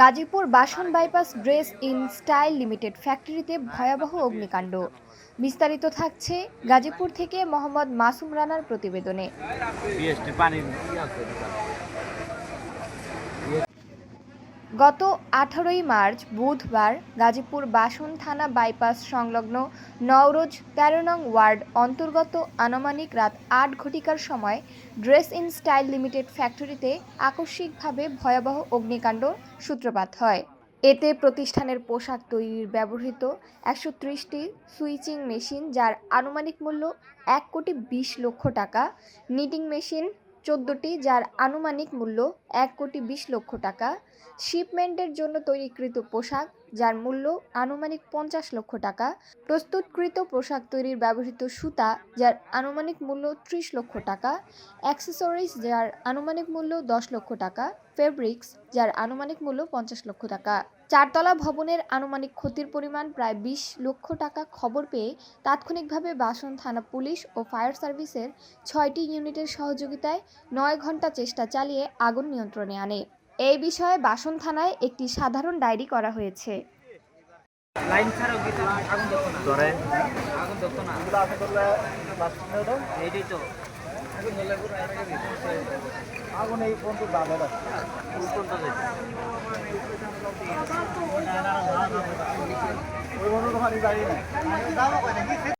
গাজীপুর বাসন bypass dress in style limited ফ্যাক্টরিতে ভয়াবহ অগ্নিকাণ্ড। বিস্তারিত থাকছে গাজীপুর থেকে মোহাম্মদ মাসুম রানার প্রতিবেদনে। গত 18 মার্চ বুধবার গাজীপুর বাসন থানা বাইপাস সংলগ্ন নওরোজ 13 নং ওয়ার্ড অন্তর্গত আনুমানিক রাত 8 ঘটিকার সময় ড্রেস ইন স্টাইল লিমিটেড ফ্যাক্টরিতে আকস্মিকভাবে ভয়াবহ অগ্নিকাণ্ড সূত্রপাত হয়। এতে প্রতিষ্ঠানের পোশাক তৈরির ব্যবহৃত 130টি সুইচিং মেশিন, যার আনুমানিক মূল্য 1,20,00,000 টাকা, নিটিং মেশিন 14টি, যার আনুমানিক মূল্য 1,20,00,000 টাকা, শিপমেন্টের জন্য তৈরিকৃত পোশাক যার মূল্য আনুমানিক 50 লক্ষ টাকা, প্রস্তুতকৃত পোশাক তৈরির ব্যবহৃত সুতা যার আনুমানিক মূল্য 30 লক্ষ টাকা, অ্যাক্সেসরিজ যার আনুমানিক মূল্য 10 লক্ষ টাকা, ফেব্রিক্স যার আনুমানিক মূল্য 50 লক্ষ টাকা। চারতলা ভবনের আনুমানিক ক্ষতির পরিমাণ প্রায় 20 লক্ষ টাকা। খবর পেয়ে তাৎক্ষণিকভাবে বাসন থানা পুলিশ ও ফায়ার সার্ভিসের 6টি ইউনিটের সহযোগিতায় 9 ঘণ্টা চেষ্টা চালিয়ে আগুন নিয়ন্ত্রণে আনে। এই বিষয়ে বাসন থানায় একটি সাধারণ ডায়েরি করা হয়েছে। লাইন ছাড়াও কি আগুন দেখো না ধরে আগুন দেখো না এগুলো আছে করলে বাসনে দাও এইটাই তো আগুন ধরলে পুরো এটাকে দিতে আগুন এই পর্যন্ত দাবে না কোন পর্যন্ত যাচ্ছে ওই বড় পানি দাঁড়িয়ে না দাও কয় নাকি